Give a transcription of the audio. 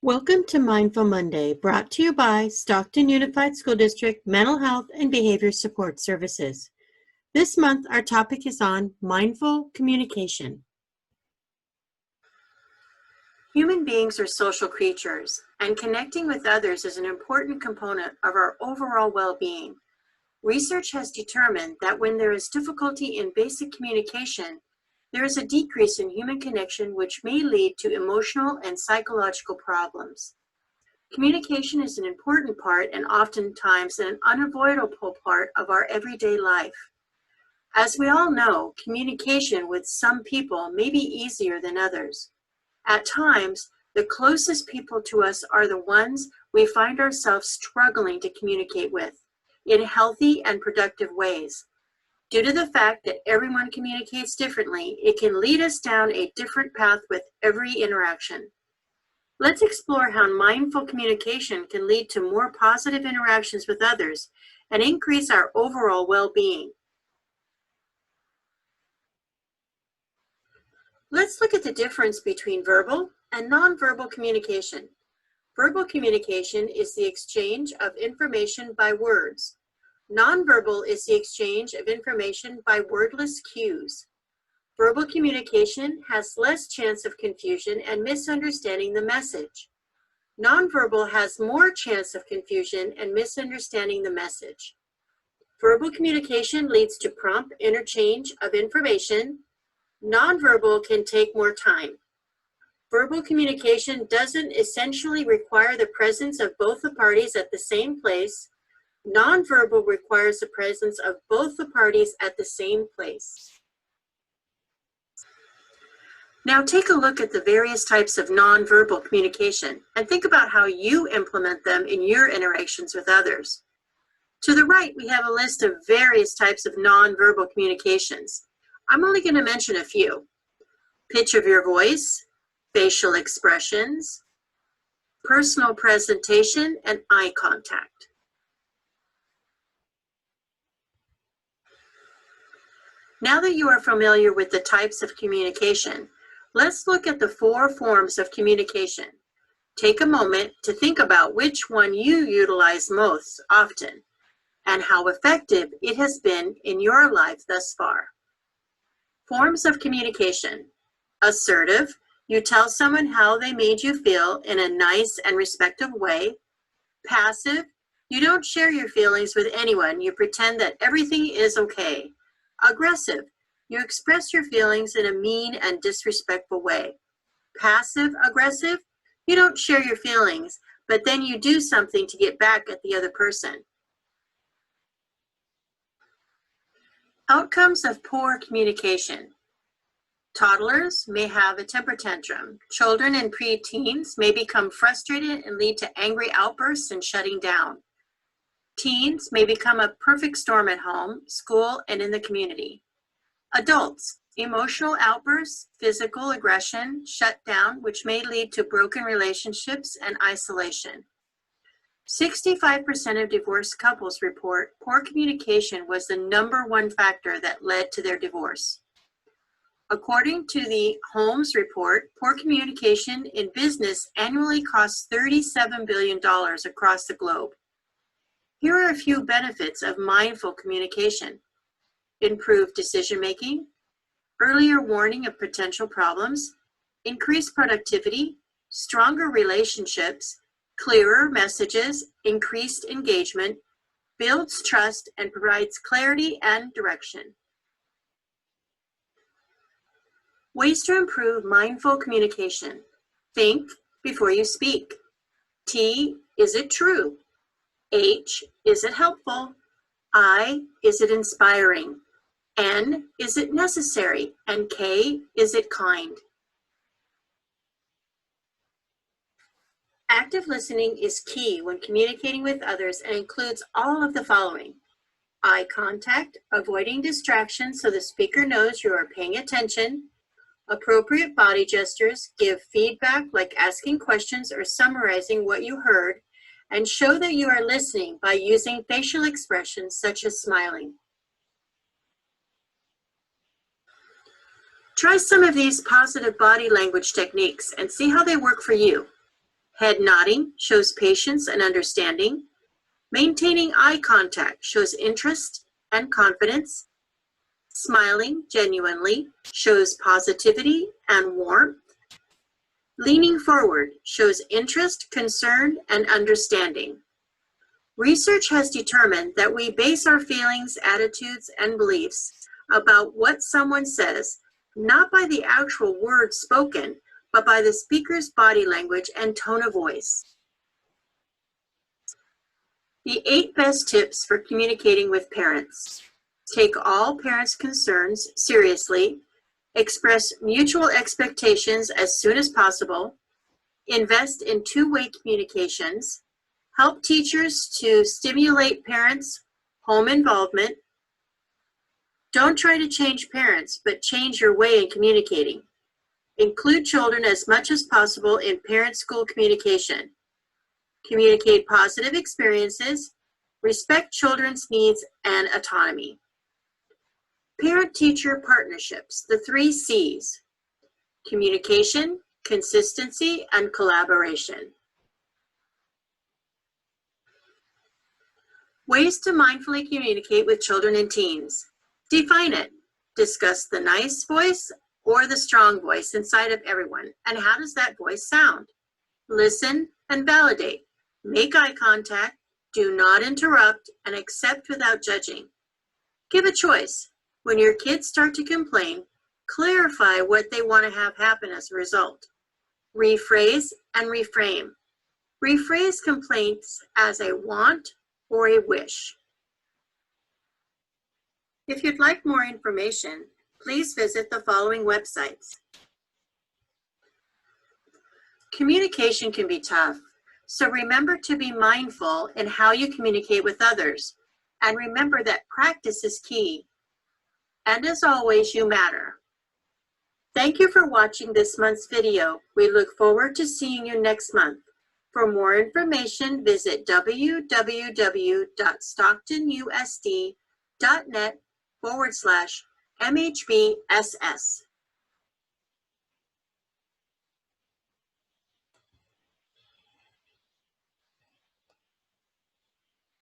Welcome to Mindful Monday, brought to you by Stockton Unified School District Mental Health and Behavior Support Services. This month, our topic is on mindful communication. Human beings are social creatures, and connecting with others is an important component of our overall well-being. Research has determined that when there is difficulty in basic communication, there is a decrease in human connection, which may lead to emotional and psychological problems. Communication is an important part and oftentimes an unavoidable part of our everyday life. As we all know, communication with some people may be easier than others. At times, the closest people to us are the ones we find ourselves struggling to communicate with in healthy and productive ways. Due to the fact that everyone communicates differently, it can lead us down a different path with every interaction. Let's explore how mindful communication can lead to more positive interactions with others and increase our overall well-being. Let's look at the difference between verbal and nonverbal communication. Verbal communication is the exchange of information by words. Nonverbal is the exchange of information by wordless cues. Verbal communication has less chance of confusion and misunderstanding the message. Nonverbal has more chance of confusion and misunderstanding the message. Verbal communication leads to prompt interchange of information. Nonverbal can take more time. Verbal communication doesn't essentially require the presence of both the parties at the same place. Nonverbal requires the presence of both the parties at the same place. Now take a look at the various types of nonverbal communication and think about how you implement them in your interactions with others. To the right, we have a list of various types of nonverbal communications. I'm only going to mention a few. Pitch of your voice, facial expressions, personal presentation, and eye contact. Now that you are familiar with the types of communication, let's look at the 4 forms of communication. Take a moment to think about which one you utilize most often and how effective it has been in your life thus far. Forms of communication. Assertive, you tell someone how they made you feel in a nice and respectful way. Passive, you don't share your feelings with anyone, you pretend that everything is okay. Aggressive, you express your feelings in a mean and disrespectful way. Passive aggressive, you don't share your feelings, but then you do something to get back at the other person. Outcomes of poor communication. Toddlers may have a temper tantrum. Children and preteens may become frustrated and lead to angry outbursts and shutting down. Teens may become a perfect storm at home, school, and in the community. Adults, emotional outbursts, physical aggression, shutdown, which may lead to broken relationships and isolation. 65% of divorced couples report poor communication was the #1 factor that led to their divorce. According to the Holmes report, poor communication in business annually costs $37 billion across the globe. Here are a few benefits of mindful communication. Improved decision-making, earlier warning of potential problems, increased productivity, stronger relationships, clearer messages, increased engagement, builds trust, and provides clarity and direction. Ways to improve mindful communication. Think before you speak. T, is it true? H, is it helpful? I, is it inspiring? N, is it necessary? And K, is it kind? Active listening is key when communicating with others and includes all of the following. Eye contact, avoiding distractions so the speaker knows you are paying attention. Appropriate body gestures, give feedback like asking questions or summarizing what you heard, and show that you are listening by using facial expressions such as smiling. Try some of these positive body language techniques and see how they work for you. Head nodding shows patience and understanding. Maintaining eye contact shows interest and confidence. Smiling genuinely shows positivity and warmth. Leaning forward shows interest, concern, and understanding. Research has determined that we base our feelings, attitudes, and beliefs about what someone says, not by the actual words spoken, but by the speaker's body language and tone of voice. The 8 best tips for communicating with parents. Take all parents' concerns seriously. Express mutual expectations as soon as possible. Invest in two-way communications. Help teachers to stimulate parents' home involvement. Don't try to change parents, but change your way in communicating. Include children as much as possible in parent-school communication. Communicate positive experiences. Respect children's needs and autonomy. Parent-teacher partnerships, the 3 C's. Communication, consistency, and collaboration. Ways to mindfully communicate with children and teens. Define it. Discuss the nice voice or the strong voice inside of everyone, and how does that voice sound? Listen and validate. Make eye contact, do not interrupt, and accept without judging. Give a choice. When your kids start to complain, clarify what they want to have happen as a result. Rephrase and reframe. Rephrase complaints as a want or a wish. If you'd like more information, please visit the following websites. Communication can be tough, so remember to be mindful in how you communicate with others, and remember that practice is key. And as always, you matter. Thank you for watching this month's video. We look forward to seeing you next month. For more information, visit www.stocktonusd.net/MHBSS.